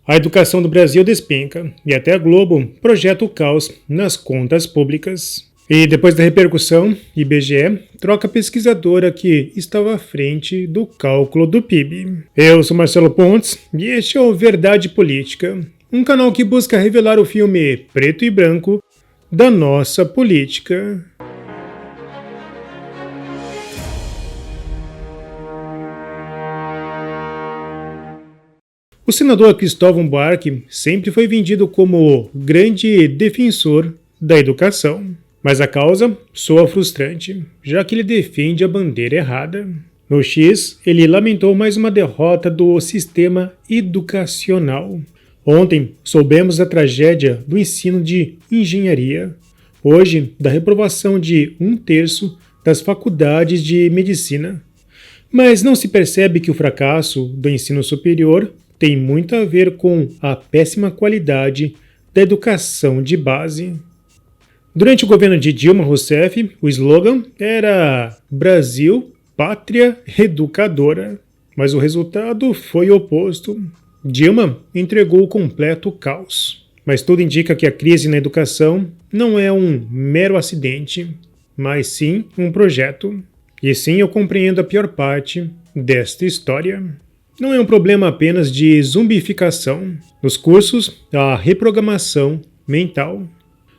A educação do Brasil despenca e até a Globo projeta o caos nas contas públicas. E depois da repercussão, IBGE troca a pesquisadora que estava à frente do cálculo do PIB. Eu sou Marcelo Pontes e este é o Verdade Política, um canal que busca revelar o filme preto e branco da nossa política. O senador Cristóvão Buarque sempre foi vendido como o grande defensor da educação. Mas a causa soa frustrante, já que ele defende a bandeira errada. No X, ele lamentou mais uma derrota do sistema educacional. Ontem, soubemos da tragédia do ensino de engenharia. Hoje, da reprovação de 1/3 das faculdades de medicina. Mas não se percebe que o fracasso do ensino superior tem muito a ver com a péssima qualidade da educação de base. Durante o governo de Dilma Rousseff, o slogan era Brasil, Pátria Educadora, mas o resultado foi o oposto. Dilma entregou o completo caos. Mas tudo indica que a crise na educação não é um mero acidente, mas sim um projeto. E sim, eu compreendo a pior parte desta história. Não é um problema apenas de zumbificação. Nos cursos, a reprogramação mental.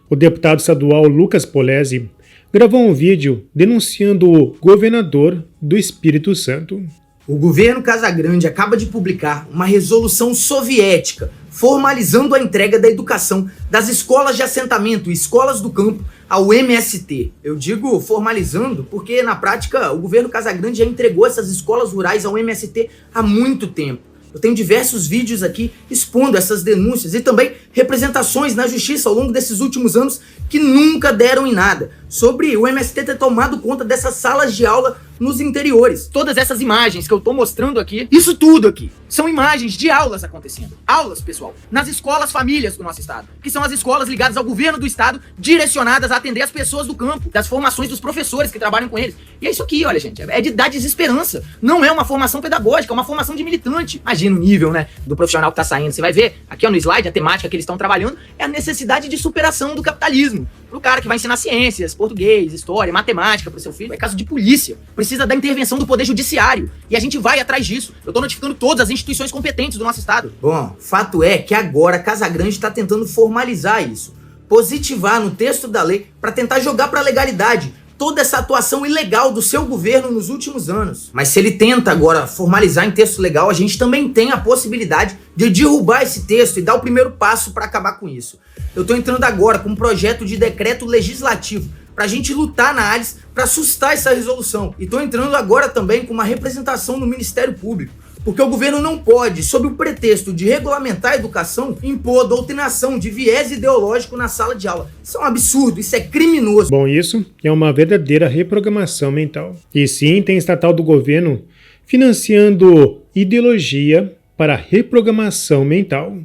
O deputado estadual Lucas Polezi gravou um vídeo denunciando o governador do Espírito Santo. O governo Casagrande acaba de publicar uma resolução soviética formalizando a entrega da educação das escolas de assentamento e escolas do campo ao MST. Eu digo formalizando porque, na prática, o governo Casagrande já entregou essas escolas rurais ao MST há muito tempo. Eu tenho diversos vídeos aqui expondo essas denúncias e também representações na justiça ao longo desses últimos anos que nunca deram em nada, sobre o MST ter tomado conta dessas salas de aula nos interiores. Todas essas imagens que eu tô mostrando aqui, isso tudo aqui, são imagens de aulas acontecendo. Aulas, pessoal, nas escolas famílias do nosso estado, que são as escolas ligadas ao governo do estado, direcionadas a atender as pessoas do campo, das formações dos professores que trabalham com eles. E é isso aqui, olha, gente, é de dar desesperança. Não é uma formação pedagógica, é uma formação de militante. Imagina o nível, né, do profissional que tá saindo. Você vai ver, aqui ó, no slide, a temática que eles estão trabalhando é a necessidade de superação do capitalismo. Pro cara que vai ensinar ciências, português, história, matemática pro seu filho, é caso de polícia. Precisa da intervenção do poder judiciário. E a gente vai atrás disso. Eu tô notificando todas as instituições competentes do nosso estado. Bom, fato é que agora Casagrande está tentando formalizar isso. Positivar no texto da lei para tentar jogar pra legalidade toda essa atuação ilegal do seu governo nos últimos anos. Mas se ele tenta agora formalizar em texto legal, a gente também tem a possibilidade de derrubar esse texto e dar o primeiro passo para acabar com isso. Eu tô entrando agora com um projeto de decreto legislativo pra gente lutar na ALIS pra sustar essa resolução. E tô entrando agora também com uma representação no Ministério Público. Porque o governo não pode, sob o pretexto de regulamentar a educação, impor doutrinação de viés ideológico na sala de aula. Isso é um absurdo, isso é criminoso. Bom, isso é uma verdadeira reprogramação mental. E sim, tem estatal do governo financiando ideologia para reprogramação mental.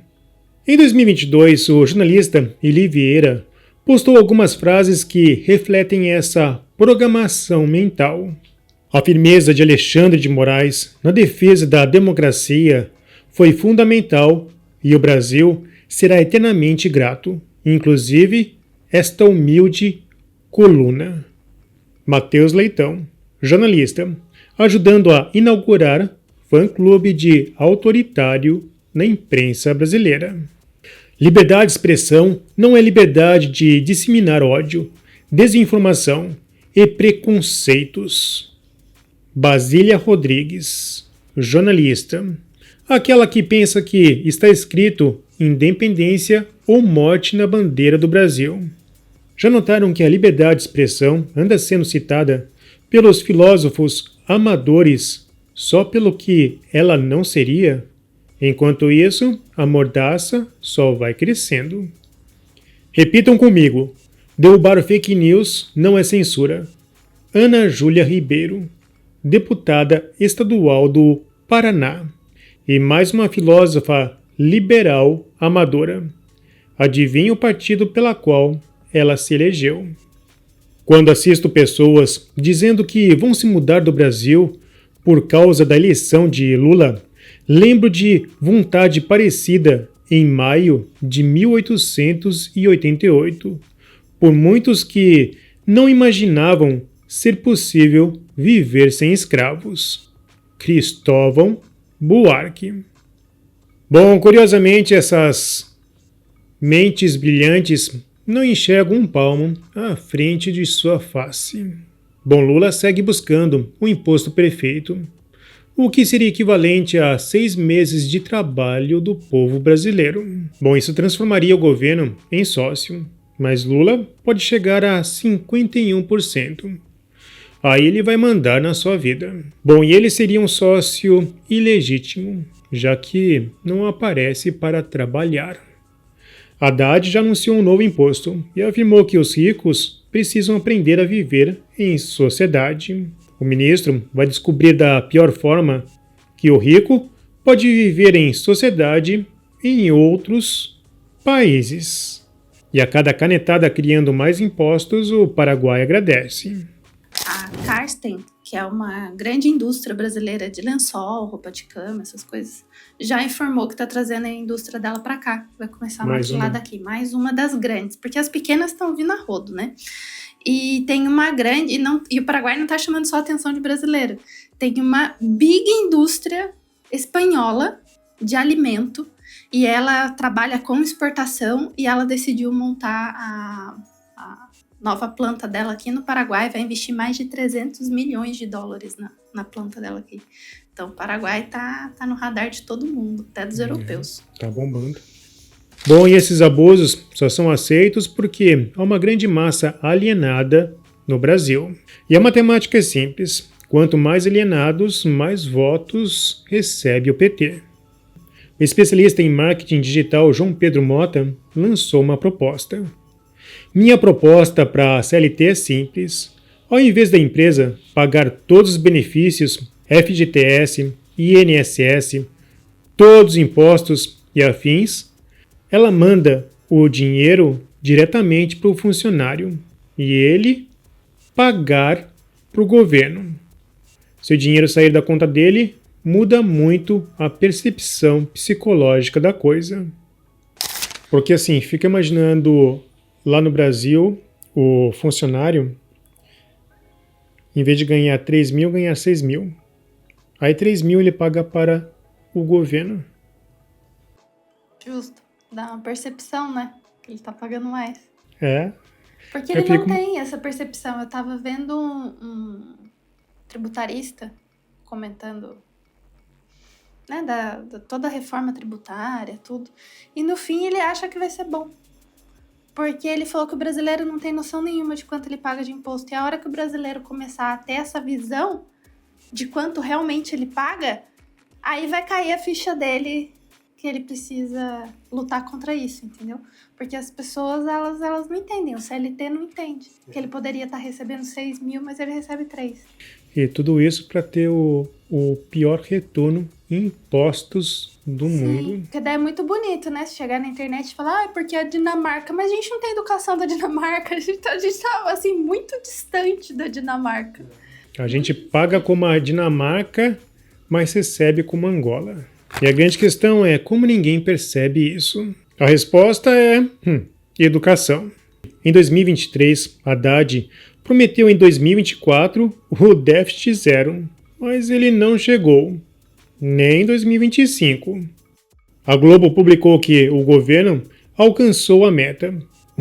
Em 2022, o jornalista Eli Vieira postou algumas frases que refletem essa programação mental. A firmeza de Alexandre de Moraes na defesa da democracia foi fundamental e o Brasil será eternamente grato, inclusive esta humilde coluna. Matheus Leitão, jornalista, ajudando a inaugurar fã-clube de autoritário na imprensa brasileira. Liberdade de expressão não é liberdade de disseminar ódio, desinformação e preconceitos. Basília Rodrigues, jornalista, aquela que pensa que está escrito independência ou morte na bandeira do Brasil. Já notaram que a liberdade de expressão anda sendo citada pelos filósofos amadores só pelo que ela não seria? Enquanto isso, a mordaça só vai crescendo. Repitam comigo, derrubar fake news não é censura. Ana Júlia Ribeiro, deputada estadual do Paraná, e mais uma filósofa liberal amadora. Adivinha o partido pela qual ela se elegeu. Quando assisto pessoas dizendo que vão se mudar do Brasil por causa da eleição de Lula, lembro de vontade parecida em maio de 1888, por muitos que não imaginavam ser possível viver sem escravos. Cristóvão Buarque. Bom, curiosamente, essas mentes brilhantes não enxergam um palmo à frente de sua face. Bom, Lula segue buscando o imposto perfeito, o que seria equivalente a 6 meses de trabalho do povo brasileiro. Bom, isso transformaria o governo em sócio, mas Lula pode chegar a 51%. Aí ele vai mandar na sua vida. Bom, e ele seria um sócio ilegítimo, já que não aparece para trabalhar. Haddad já anunciou um novo imposto e afirmou que os ricos precisam aprender a viver em sociedade. O ministro vai descobrir da pior forma que o rico pode viver em sociedade em outros países. E a cada canetada criando mais impostos, o Paraguai agradece. A Karsten, que é uma grande indústria brasileira de lençol, roupa de cama, essas coisas, já informou que está trazendo a indústria dela para cá. Vai começar a maquilar daqui. Mais uma das grandes, porque as pequenas estão vindo a rodo, né? E tem uma grande, e o Paraguai não está chamando só a atenção de brasileiro. Tem uma big indústria espanhola de alimento e ela trabalha com exportação e ela decidiu montar a nova planta dela aqui no Paraguai, vai investir mais de 300 milhões de dólares na planta dela aqui. Então o Paraguai tá no radar de todo mundo, até dos europeus. Tá bombando. Bom, e esses abusos só são aceitos porque há uma grande massa alienada no Brasil. E a matemática é simples. Quanto mais alienados, mais votos recebe o PT. O especialista em marketing digital João Pedro Mota lançou uma proposta. Minha proposta para a CLT é simples. Ao invés da empresa pagar todos os benefícios, FGTS, INSS, todos os impostos e afins, ela manda o dinheiro diretamente para o funcionário e ele pagar para o governo. Se o dinheiro sair da conta dele, muda muito a percepção psicológica da coisa. Porque assim, fica imaginando lá no Brasil, o funcionário, em vez de ganhar 3 mil, ganhar 6 mil. Aí 3 mil ele paga para o governo. Justo. Dá uma percepção, né? Que ele tá pagando mais. É. Porque ele não tem essa percepção. Eu tava vendo um tributarista comentando, né, da toda a reforma tributária, tudo. E no fim ele acha que vai ser bom. Porque ele falou que o brasileiro não tem noção nenhuma de quanto ele paga de imposto. E a hora que o brasileiro começar a ter essa visão de quanto realmente ele paga, aí vai cair a ficha dele que ele precisa lutar contra isso, entendeu? Porque as pessoas, elas não entendem. O CLT não entende. Que ele poderia estar recebendo 6 mil, mas ele recebe 3. E tudo isso para ter o pior retorno em impostos do mundo. Sim, porque daí é muito bonito, né? Se chegar na internet e falar, porque é a Dinamarca. Mas a gente não tem educação da Dinamarca. A gente tá assim, muito distante da Dinamarca. A gente paga como a Dinamarca, mas recebe como Angola. E a grande questão é como ninguém percebe isso. A resposta é educação. Em 2023, Haddad prometeu em 2024 o déficit zero, mas ele não chegou, nem em 2025. A Globo publicou que o governo alcançou a meta,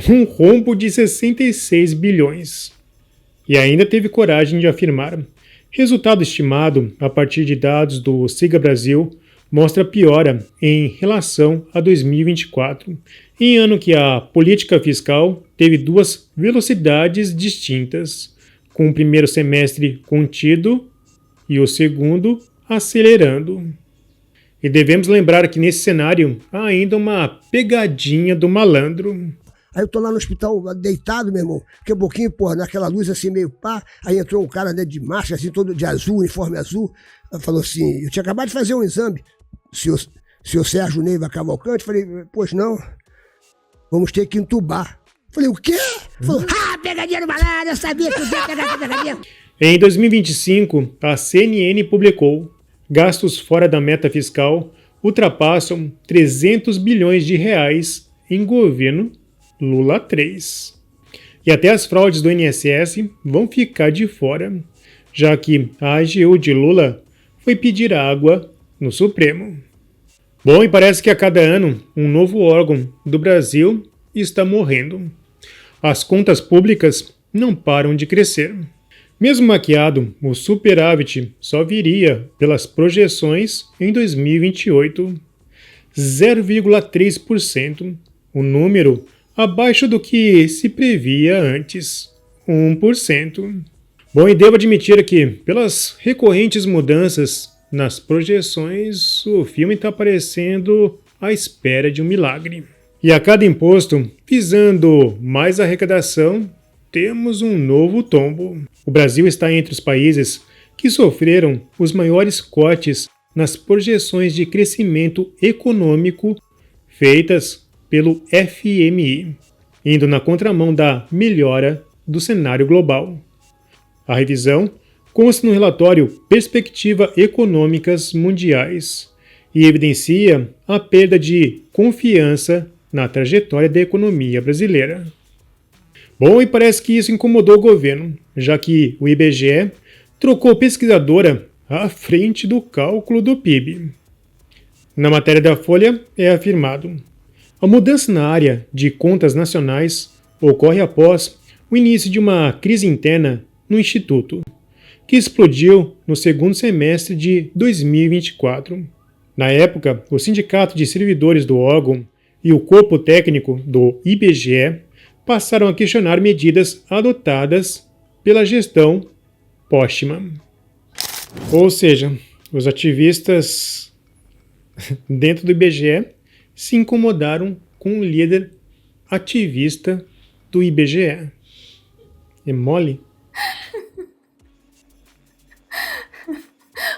um rombo de 66 bilhões. E ainda teve coragem de afirmar: resultado estimado a partir de dados do Siga Brasil mostra piora em relação a 2024, em ano que a política fiscal teve 2 velocidades distintas, com o primeiro semestre contido e o segundo acelerando. E devemos lembrar que nesse cenário há ainda uma pegadinha do malandro. Aí eu tô lá no hospital deitado, meu irmão, daqui a pouquinho, pô, naquela luz assim meio pá, aí entrou um cara, né, de marcha, assim, todo de azul, uniforme azul, falou assim, eu tinha acabado de fazer um exame, senhor Sérgio Neiva Cavalcante, falei, pois não, vamos ter que entubar. Falei, o quê? Falou, pegadinha no malandro, eu sabia que eu ia pegar pegadinha. Em 2025, a CNN publicou gastos fora da meta fiscal ultrapassam 300 bilhões de reais em governo Lula 3. E até as fraudes do INSS vão ficar de fora, já que a AGU de Lula foi pedir água no Supremo. Bom, e parece que a cada ano um novo órgão do Brasil está morrendo. As contas públicas não param de crescer. Mesmo maquiado, o superávit só viria pelas projeções em 2028, 0,3%, um número abaixo do que se previa antes, 1%. Bom, e devo admitir que, pelas recorrentes mudanças nas projeções, o filme está parecendo à espera de um milagre. E a cada imposto, visando mais arrecadação, temos um novo tombo. O Brasil está entre os países que sofreram os maiores cortes nas projeções de crescimento econômico feitas pelo FMI, indo na contramão da melhora do cenário global. A revisão consta no relatório Perspectiva Econômicas Mundiais e evidencia a perda de confiança na trajetória da economia brasileira. Bom, e parece que isso incomodou o governo, já que o IBGE trocou pesquisadora à frente do cálculo do PIB. Na matéria da Folha é afirmado: a mudança na área de contas nacionais ocorre após o início de uma crise interna no Instituto, que explodiu no segundo semestre de 2024. Na época, o Sindicato de Servidores do órgão e o corpo técnico do IBGE passaram a questionar medidas adotadas pela gestão Postman. Ou seja, os ativistas dentro do IBGE se incomodaram com o líder ativista do IBGE. É mole?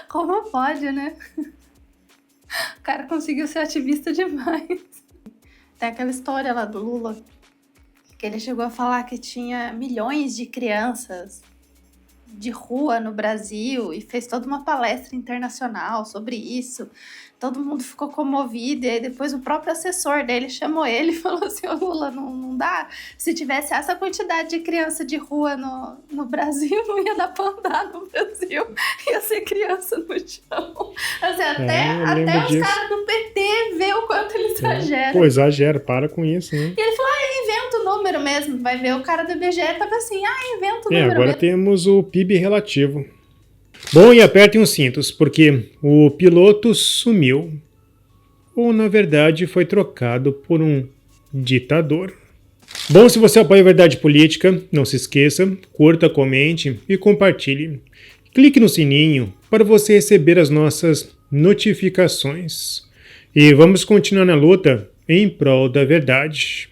Como pode, né? O cara conseguiu ser ativista demais. Tem aquela história lá do Lula, que ele chegou a falar que tinha milhões de crianças de rua no Brasil e fez toda uma palestra internacional sobre isso. Todo mundo ficou comovido e aí depois o próprio assessor dele chamou ele e falou assim: ô Lula, não dá. Se tivesse essa quantidade de criança de rua no Brasil, não ia dar pra andar no Brasil. Ia ser criança no chão. Assim, até os caras do PT vê o quanto ele exagera. Pô, exagera, para com isso, né? E ele falou: inventa o número mesmo. Vai ver o cara do IBGE tava assim: inventa o número agora mesmo. Temos o PIB relativo. Bom, e apertem os cintos, porque o piloto sumiu. Ou, na verdade, foi trocado por um ditador. Bom, se você apoia a Verdade Política, não se esqueça, curta, comente e compartilhe. Clique no sininho para você receber as nossas notificações. E vamos continuar na luta em prol da verdade.